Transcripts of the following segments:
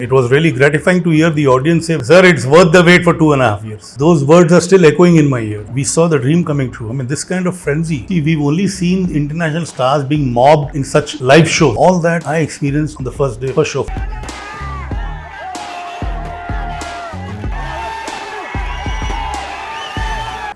It was really gratifying to hear the audience say, "Sir, it's worth the wait for 2.5 years." Those words are still echoing in my ear. We saw the dream coming true. I mean, this kind of frenzy. See, we've only seen international stars being mobbed in such live shows. All that I experienced on the first day, first show.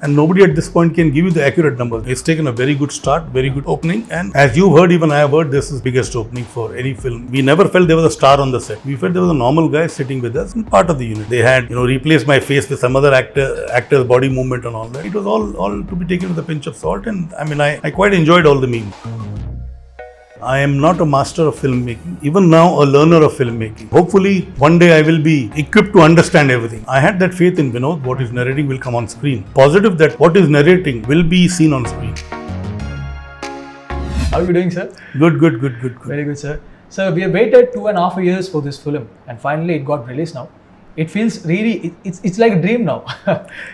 And nobody at this point can give you the accurate numbers. It's taken a very good start, very good opening, and as you've heard, even I have heard, this is the biggest opening for any film. We never felt there was a star on the set. We felt there was a normal guy sitting with us and part of the unit. They had, replaced my face with some other actor's body movement and all that. It was all to be taken with a pinch of salt, and I mean, I quite enjoyed all the memes. I am not a master of filmmaking, even now a learner of filmmaking. Hopefully, one day I will be equipped to understand everything. I had that faith in Vinoth, what he's narrating will come on screen. Positive that what he's narrating will be seen on screen. How are you doing, sir? Good. Very good, sir. Sir, we have waited 2.5 years for this film and finally it got released now. It feels really, it's like a dream now.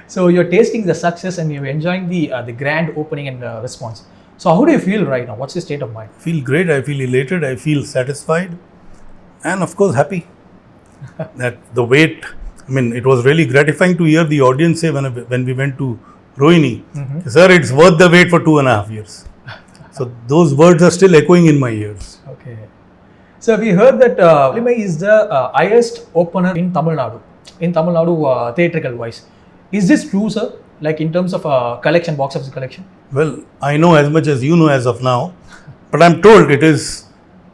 So you're tasting the success and you're enjoying the grand opening and response. So how do you feel right now? What's your state of mind? I feel great, I feel elated, I feel satisfied and of course happy that the wait, I mean, it was really gratifying to hear the audience say when we went to Rohini, "Sir, it's worth the wait for 2.5 years." So those words are still echoing in my ears. Okay. So we heard that Valimai is the highest opener in Tamil Nadu theatrical wise. Is this true, sir? Like in terms of collection, box office collection? Well, I know as much as you know as of now, but I'm told it is,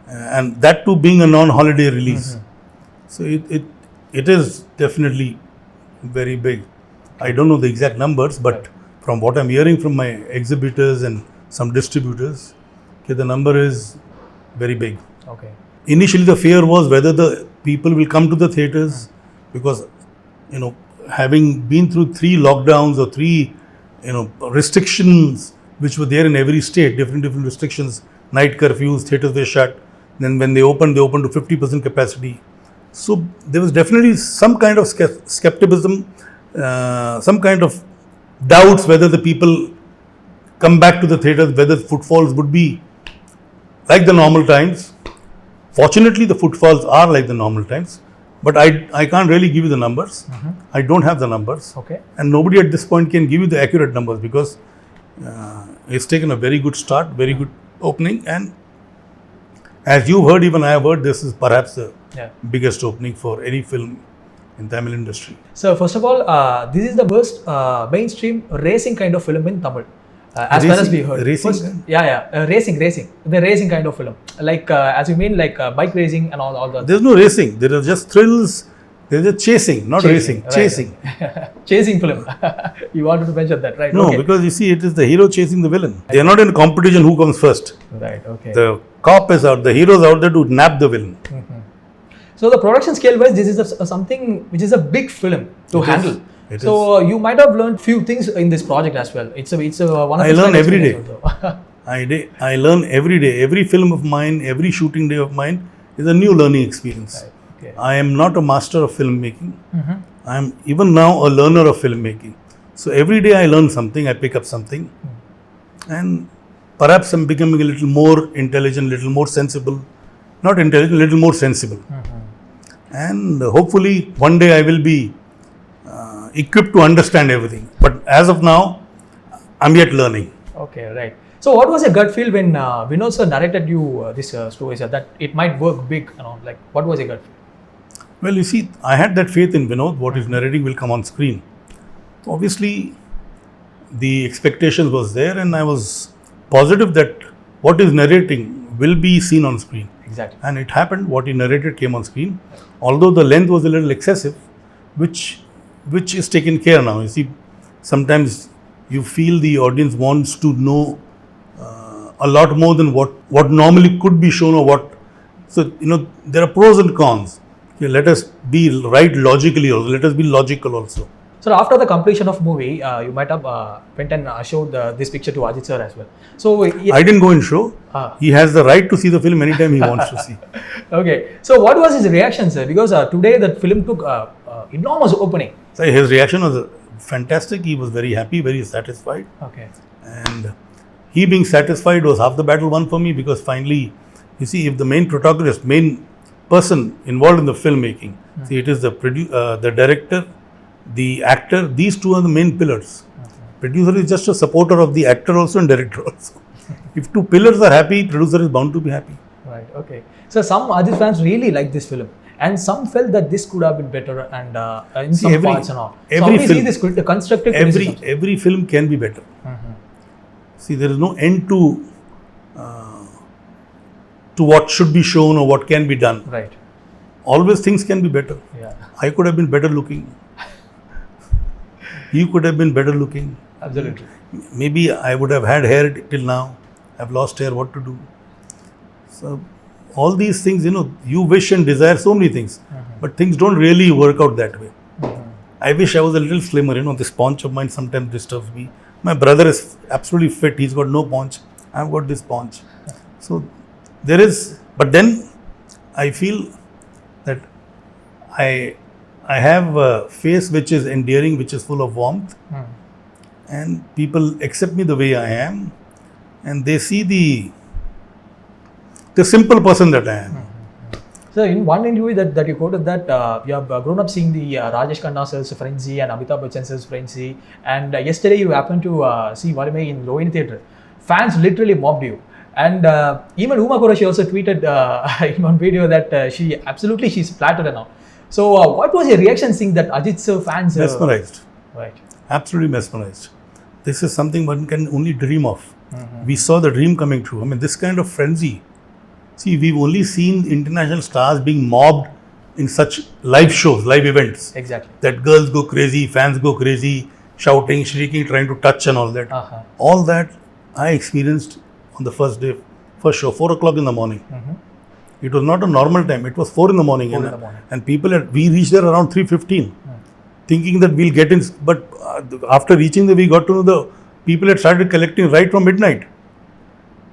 and that too being a non-holiday release. So it is definitely very big. I don't know the exact numbers, but from what I'm hearing from my exhibitors and some distributors, the number is very big. Okay. Initially, the fear was whether the people will come to the theatres because, having been through 3 lockdowns or 3, restrictions which were there in every state, different restrictions, night curfews, theatres were shut. Then when they opened to 50% capacity. So there was definitely some kind of skepticism, some kind of doubts whether the people come back to the theatres, whether footfalls would be like the normal times. Fortunately, the footfalls are like the normal times. But I can't really give you the numbers. I don't have the numbers. Okay. And nobody at this point can give you the accurate numbers because it's taken a very good start, very good opening. And as you've heard, even I have heard, this is perhaps the biggest opening for any film in Tamil industry. So first of all, this is the first mainstream racing kind of film in Tamil. As racing, far as we heard. Racing? Racing. The racing kind of film. Like, as you mean, like bike racing and all that. There's no racing. There are just thrills. There's a chasing, not racing. Right. Chasing. Chasing film. You wanted to mention that, right? No, because you see, it is the hero chasing the villain. They are not in a competition who comes first. Right, okay. The cop is out, the hero is out there to nab the villain. So the production scale wise, this is something which is a big film to handle. So you might have learned few things in this project as well. It's a one of I learn every day. I learn every day. Every film of mine, every shooting day of mine is a new learning experience. Right. Okay. I am not a master of filmmaking. I am even now a learner of filmmaking. So every day I learn something, I pick up something, and perhaps I'm becoming a little more intelligent, little more sensible. Not intelligent, a little more sensible. And hopefully one day I will be equipped to understand everything. But as of now, I'm yet learning. Okay, right. So what was your gut feel when Vinoth sir narrated you this story, sir, that it might work big and all? Like, what was your gut feel? Well, you see, I had that faith in Vinoth, what he's narrating will come on screen. Obviously, the expectations was there and I was positive that what he's narrating will be seen on screen. Exactly. And it happened, what he narrated came on screen. Although the length was a little excessive, which is taken care now. You see, sometimes you feel the audience wants to know a lot more than what normally could be shown or what. So, there are pros and cons. Okay, let us be right logically also. Let us be logical also. So after the completion of movie, you might have went and showed this picture to Ajith sir as well. So I didn't go and show. He has the right to see the film anytime he wants to see. Okay. So what was his reaction, sir? Because today that film took enormous opening. So his reaction was fantastic. He was very happy, very satisfied. Okay. And he being satisfied was half the battle won for me because finally, you see, if the main protagonist, main person involved in the filmmaking. See, it is the director, the actor. These two are the main pillars. Producer is just a supporter of the actor also and director also. If two pillars are happy, producer is bound to be happy. Right. Okay. So some Ajith fans really like this film, and some felt that this could have been better, and in some parts and all. So how do you see this constructive criticism? Every film can be better. See, there is no end to what should be shown or what can be done. Right. Always things can be better. Yeah. I could have been better looking. You could have been better looking. Absolutely. Maybe I would have had hair till now. I've lost hair. What to do? So all these things, you wish and desire so many things, but things don't really work out that way. I wish I was a little slimmer. This paunch of mine sometimes disturbs me. My brother is absolutely fit. He's got no paunch. I've got this paunch. So there is, but then I feel that I have a face which is endearing, which is full of warmth, and people accept me the way I am, and they see the simple person that I am. So in one interview that you quoted that you have grown up seeing the Rajesh Khanna sir's Frenzy and Amitabh Bachchan sir's Frenzy, and yesterday you happened to see Valimai in Loin Theatre. Fans literally mobbed you. And even Huma Qureshi also tweeted in one video that she's flattered and all. So what was your reaction seeing that Ajith sir fans? Mesmerized. Right. Absolutely mesmerized. This is something one can only dream of. We saw the dream coming true. I mean, this kind of frenzy. See, we've only seen international stars being mobbed in such live shows, live events. Exactly. That girls go crazy, fans go crazy, shouting, shrieking, trying to touch and all that. All that I experienced on the first show, 4 o'clock in the morning. It was not a normal time. It was 4 in the morning. And we reached there around 3:15, thinking that we'll get in. But after reaching there, we got to know the people had started collecting right from midnight.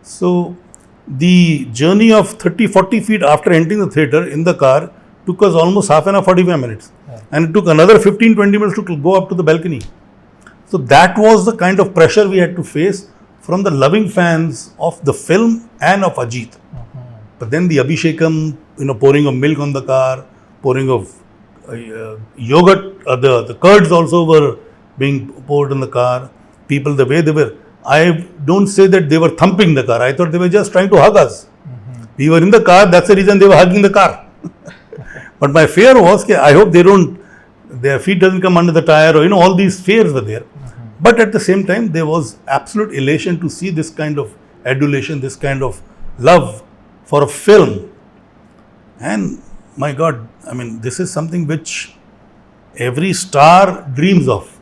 So the journey of 30-40 feet after entering the theatre in the car took us almost half an hour, 45 minutes. And it took another 15-20 minutes to go up to the balcony. So that was the kind of pressure we had to face from the loving fans of the film and of Ajith. But then the Abhishekam, pouring of milk on the car, pouring of yogurt, the curds also were being poured in the car. People, the way they were, I don't say that they were thumping the car. I thought they were just trying to hug us. We were in the car, that's the reason they were hugging the car. But my fear was, I hope their feet doesn't come under the tire, or all these fears were there. But at the same time, there was absolute elation to see this kind of adulation, this kind of love for a film. And my God, I mean, this is something which every star dreams of.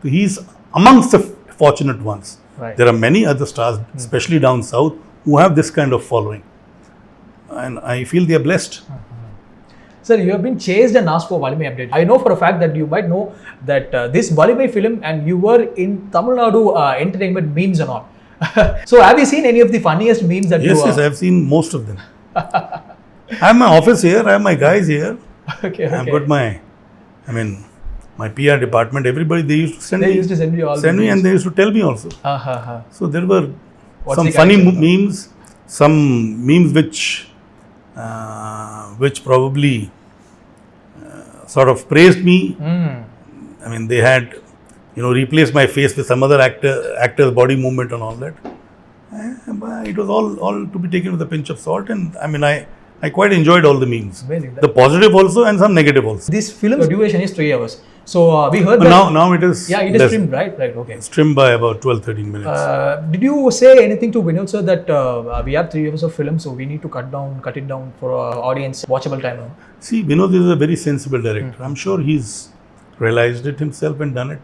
So he's amongst the fortunate ones. Right. There are many other stars, especially down south, who have this kind of following. And I feel they are blessed. Sir, you have been chased and asked for Valimai update. I know for a fact that you might know that this Valimai film, and you were in Tamil Nadu entertainment memes and all. So have you seen any of the funniest memes that Yes, I have seen most of them. I have my office here, I have my guys here. Okay. I've got my PR department, everybody, they used to send me. Used to send you all Send me, and they used to tell me also. So there were some funny memes, some memes which probably sort of praised me. I mean, they had, replaced my face with some other actor's body movement and all that. It was all to be taken with a pinch of salt, and I mean, I quite enjoyed all the memes. Amazing. The positive also and some negative also. This film's duration is 3 hours. So we heard that now it is. Yeah, it is trimmed, right? Right. Okay. Trimmed by about 12-13 minutes. Did you say anything to Vinoth sir that we have 3 hours of film, so we need to cut it down for our audience watchable time now? See, Vinoth is a very sensible director. I'm sure he's realized it himself and done it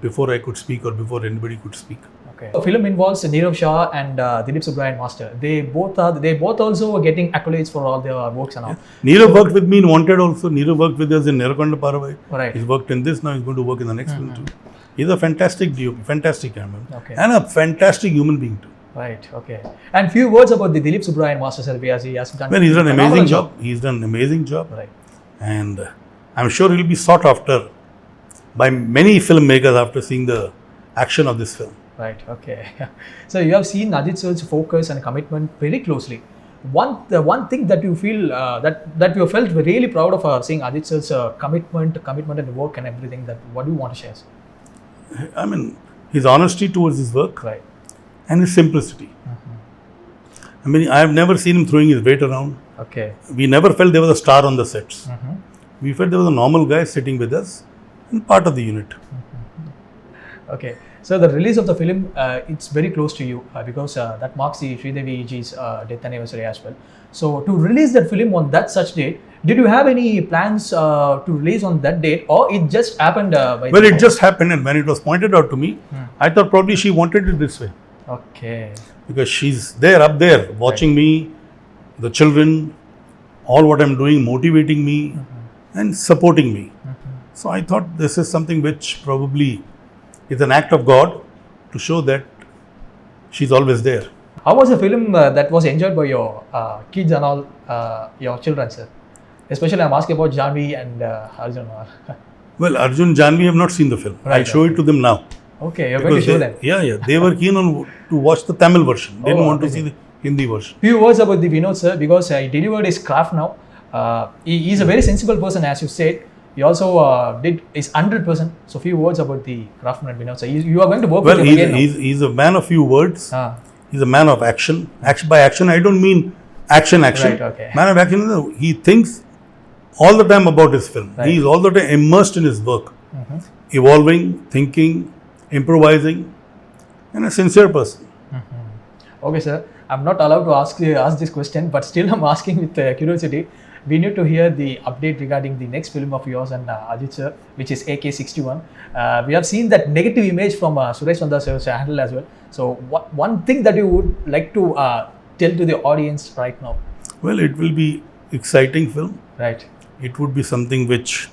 before I could speak or before anybody could speak. Okay. The film involves Neerav Shah and Dilip Subrahyan Master. They both also are getting accolades for all their works and all. Neerav worked with me in Wanted also. Neerav worked with us in Nerakonda Paravai. Right. He's worked in this, now he's going to work in the next film too. He's a fantastic DOP, fantastic cameraman. Okay. And a fantastic human being too. Right, okay. And few words about the Dilip Subrahyan Master sir, as he has done. Well, he's done an amazing job. He's done an amazing job. Right. And I'm sure he'll be sought after by many filmmakers after seeing the action of this film. Right, okay. So you have seen Ajith sir's focus and commitment very closely. the one thing that you feel that you felt really proud of seeing Ajith sir's commitment and work and everything. That what do you want to share? I mean, his honesty towards his work Right. and his simplicity. I mean, I have never seen him throwing his weight around. Okay. We never felt there was a star on the sets. We felt there was a normal guy sitting with us and part of the unit. Okay. So the release of the film, it's very close to you because that marks the Sridevi ji's death anniversary as well. So to release that film on that such date, did you have any plans to release on that date, or it just happened? Well, it just happened, and when it was pointed out to me, I thought probably she wanted it this way. Okay. Because she's there, up there, watching me, the children, all what I'm doing, motivating me and supporting me. So I thought this is something which probably is an act of God to show that she's always there. How was the film that was enjoyed by your kids and all your children, sir? Especially I'm asking about Janvi and Arjun. Well, Arjun, Janvi have not seen the film. I'll show it to them now. Okay, you're going to show them. Yeah. They were keen on to watch the Tamil version. They didn't want to see the Hindi version. Few words about the Vinoth, sir, because he delivered his craft now. He is a very sensible person, as you said. He also did his 100%. So few words about the craftsman Vinoth, sir. You are going to work with him again now. He's a man of few words. He's a man of action. By action, I don't mean action. Right, okay. Man of action, he thinks all the time about his film. Right. He is all the time immersed in his work. Evolving, thinking, improvising, and a sincere person. Okay, sir. I'm not allowed to ask this question, but still I'm asking with curiosity. We need to hear the update regarding the next film of yours and Ajith sir, which is AK-61. We have seen that negative image from Suresh Chandra sir's handle as well. So, one thing that you would like to tell to the audience right now? Well, it will be exciting film. Right. It would be something which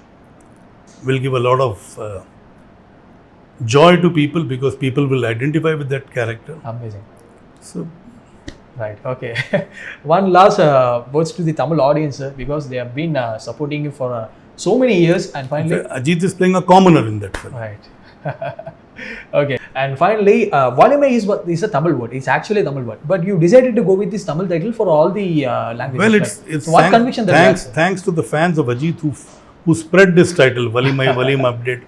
will give a lot of joy to people because people will identify with that character. Amazing. So, right. Okay. One last words to the Tamil audience, because they have been supporting you for so many years, and finally, Ajith is playing a commoner in that film. Right. Okay. And finally, Valimai is a Tamil word. It's actually a Tamil word, but you decided to go with this Tamil title for all the languages. Well, right? it's so what conviction thanks to the fans of Ajith who spread this title, Valimai update.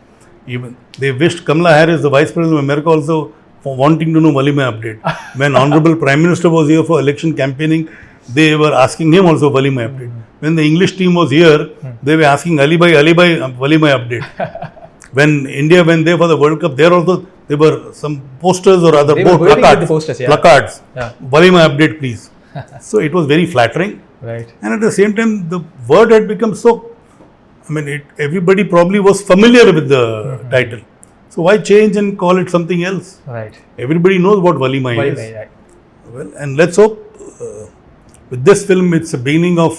Even they wished Kamala Harris, the Vice President of America, also for wanting to know Valimai update. When Honorable Prime Minister was here for election campaigning, they were asking him also Valimai update. When the English team was here, they were asking Alibai, Valimai update. When India went there for the World Cup, there were some posters or other placards. Yeah. Valimai update, please. So it was very flattering. Right. And at the same time, the word had become so. I mean, everybody probably was familiar with the title. So why change and call it something else? Right. Everybody knows what Valimai is. Right. Well, and let's hope with this film, it's a beginning of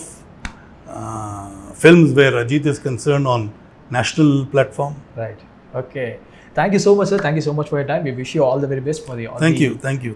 films where Ajith is concerned on national platform. Right. Okay. Thank you so much, sir. Thank you so much for your time. We wish you all the very best for the. Thank you. Thank you.